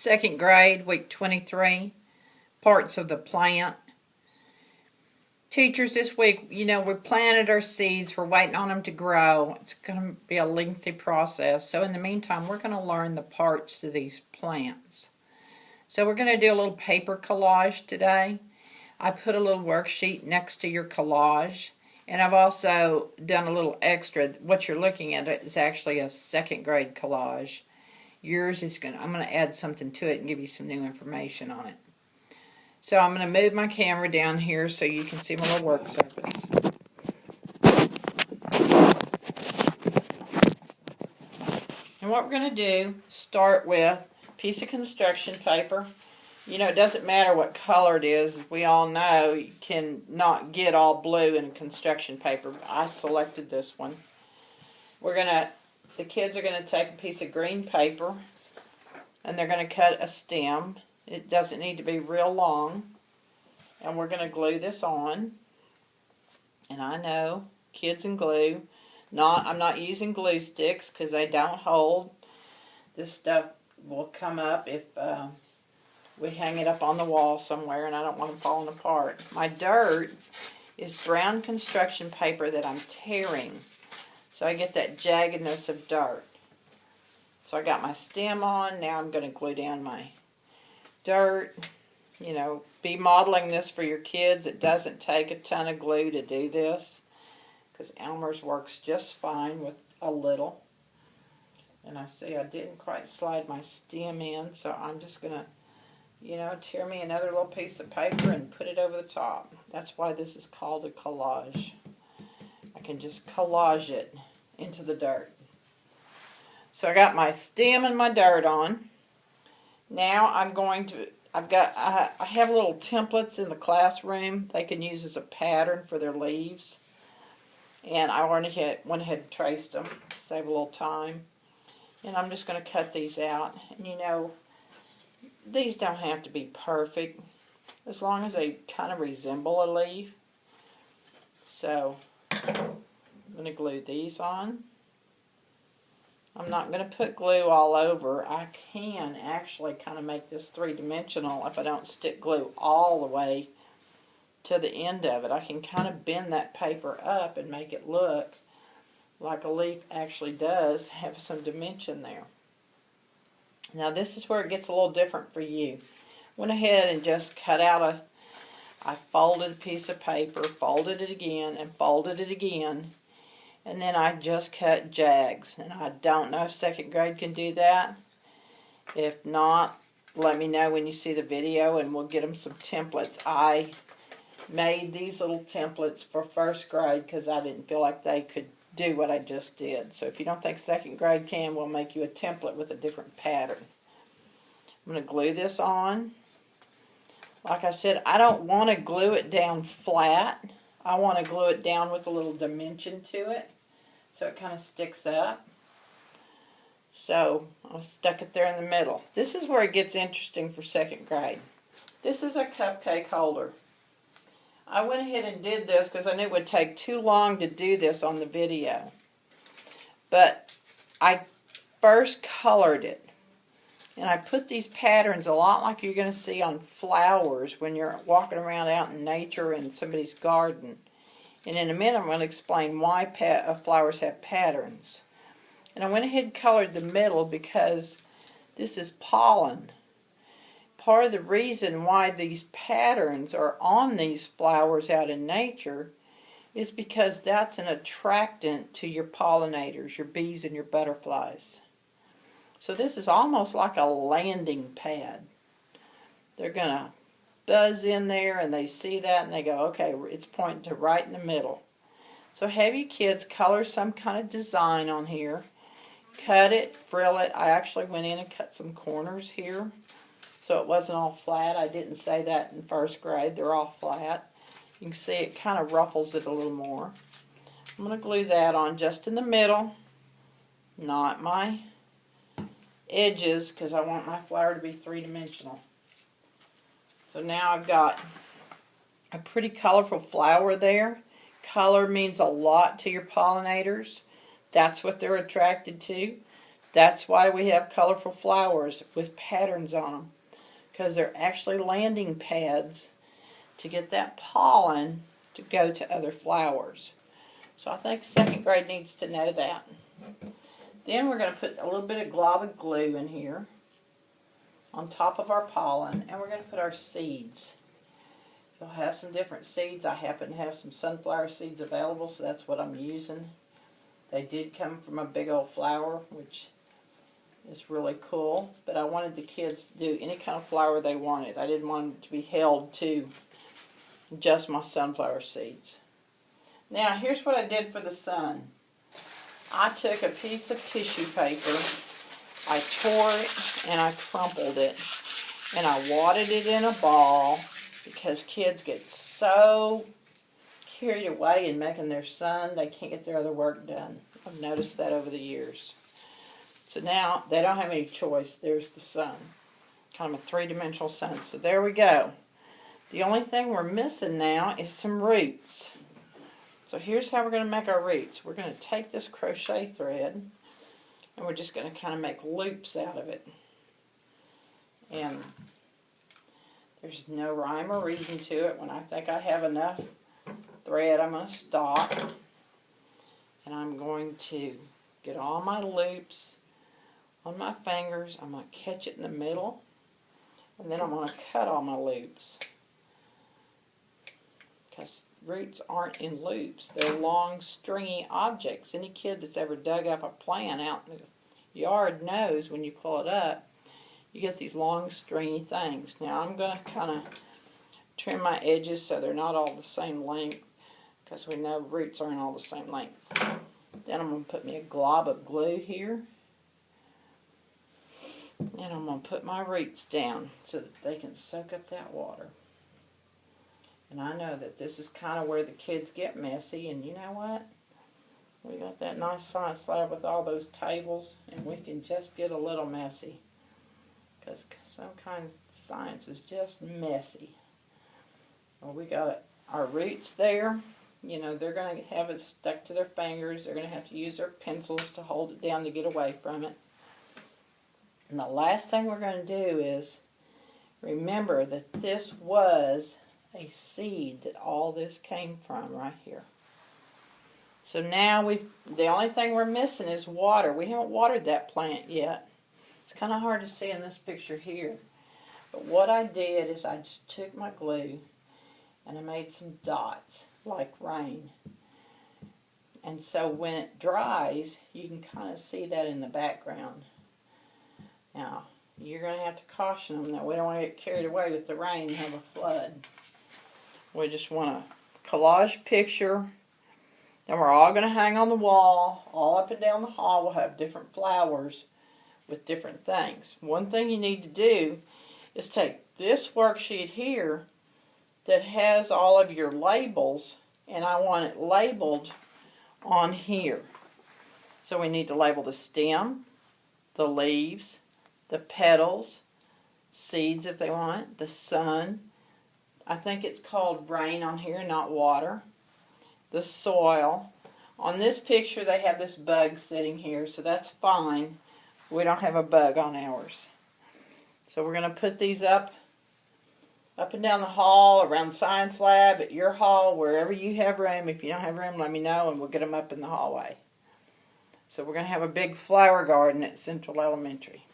Second grade, week 23, parts of the plant. Teachers, this week, we planted our seeds. We're waiting on them to grow. It's going to be a lengthy process. So in the meantime, we're going to learn the parts to these plants. So we're going to do a little paper collage today. I put a little worksheet next to your collage. And I've also done a little extra. What you're looking at is actually a second grade collage. Yours is I'm going to add something to it and give you some new information on it. So I'm going to move my camera down here so you can see my little work surface. And what we're going to do, start with a piece of construction paper. It doesn't matter what color it is. We all know you can not get all blue in construction paper. I selected this one. The kids are going to take a piece of green paper and they're going to cut a stem. It doesn't need to be real long. And we're going to glue this on. And I know, kids and glue. I'm not using glue sticks because they don't hold. This stuff will come up if we hang it up on the wall somewhere and I don't want it falling apart. My dirt is brown construction paper that I'm tearing. So I get that jaggedness of dirt. So I got my stem on. Now I'm going to glue down my dirt. Be modeling this for your kids. It doesn't take a ton of glue to do this, because Elmer's works just fine with a little. And I see I didn't quite slide my stem in, so I'm just going to, tear me another little piece of paper and put it over the top. That's why this is called a collage. I can just collage it into the dirt. So I got my stem and my dirt on. Now I'm going to, I have little templates in the classroom they can use as a pattern for their leaves. And I went ahead and traced them to save a little time. And I'm just going to cut these out. And these don't have to be perfect, as long as they kind of resemble a leaf. So I'm going to glue these on. I'm not going to put glue all over. I can actually kind of make this three-dimensional if I don't stick glue all the way to the end of it. I can kind of bend that paper up and make it look like a leaf actually does have some dimension there. Now this is where it gets a little different for you. Went ahead and just cut out I folded a piece of paper, folded it again, and folded it again. And then I just cut jags. And I don't know if second grade can do that. If not, let me know when you see the video and we'll get them some templates. I made these little templates for first grade because I didn't feel like they could do what I just did. So if you don't think second grade can, we'll make you a template with a different pattern. I'm going to glue this on. Like I said, I don't want to glue it down flat. I want to glue it down with a little dimension to it, so it kind of sticks up. So I stuck it there in the middle. This is where it gets interesting for second grade. This is a cupcake holder. I went ahead and did this because I knew it would take too long to do this on the video. But I first colored it. And I put these patterns a lot like you're going to see on flowers when you're walking around out in nature in somebody's garden. And in a minute I'm going to explain why flowers have patterns. And I went ahead and colored the middle because this is pollen. Part of the reason why these patterns are on these flowers out in nature is because that's an attractant to your pollinators, your bees and your butterflies. So this is almost like a landing pad. They're going to buzz in there and they see that and they go, okay, it's pointing to right in the middle. So have your kids color some kind of design on here. Cut it, frill it. I actually went in and cut some corners here so it wasn't all flat. I didn't say that in first grade. They're all flat. You can see it kind of ruffles it a little more. I'm going to glue that on just in the middle, not my edges, because I want my flower to be three-dimensional. So now I've got a pretty colorful flower there. Color means a lot to your pollinators. That's what they're attracted to. That's why we have colorful flowers with patterns on them, because they're actually landing pads to get that pollen to go to other flowers. So I think second grade needs to know that. Then we're going to put a little bit of glob of glue in here on top of our pollen, and we're going to put our seeds. You'll have some different seeds. I happen to have some sunflower seeds available, so that's what I'm using. They did come from a big old flower, which is really cool, but I wanted the kids to do any kind of flower they wanted. I didn't want them to be held to just my sunflower seeds. Now, here's what I did for the sun. I took a piece of tissue paper, I tore it, and I crumpled it, and I wadded it in a ball, because kids get so carried away in making their sun, they can't get their other work done. I've noticed that over the years. So now, they don't have any choice. There's the sun. Kind of a three-dimensional sun. So there we go. The only thing we're missing now is some roots. So here's how we're going to make our roots. We're going to take this crochet thread, and we're just going to kind of make loops out of it. And there's no rhyme or reason to it. When I think I have enough thread, I'm going to stop. And I'm going to get all my loops on my fingers. I'm going to catch it in the middle. And then I'm going to cut all my loops. Because roots aren't in loops. They're long, stringy objects. Any kid that's ever dug up a plant out in the yard knows when you pull it up, you get these long, stringy things. Now I'm going to kind of trim my edges so they're not all the same length, because we know roots aren't all the same length. Then I'm going to put me a glob of glue here. And I'm going to put my roots down so that they can soak up that water. And I know that this is kind of where the kids get messy, and you know what? We got that nice science lab with all those tables, and we can just get a little messy. Because some kind of science is just messy. Well, we got our roots there. You know, they're going to have it stuck to their fingers. They're going to have to use their pencils to hold it down to get away from it. And the last thing we're going to do is remember that this was a seed that all this came from right here. So now the only thing we're missing is water. We haven't watered that plant yet. It's kind of hard to see in this picture here. But what I did is I just took my glue and I made some dots like rain. And so when it dries, you can kind of see that in the background. Now, you're going to have to caution them that we don't want to get carried away with the rain and have a flood. We just want a collage picture. Then we're all going to hang on the wall. All up and down the hall we'll have different flowers with different things. One thing you need to do is take this worksheet here that has all of your labels, and I want it labeled on here. So we need to label the stem, the leaves, the petals, seeds if they want, the sun. I think it's called rain on here, not water. The soil. On this picture they have this bug sitting here, so that's fine. We don't have a bug on ours. So we're going to put these up and down the hall, around Science Lab, at your hall, wherever you have room. If you don't have room, let me know and we'll get them up in the hallway. So we're going to have a big flower garden at Central Elementary.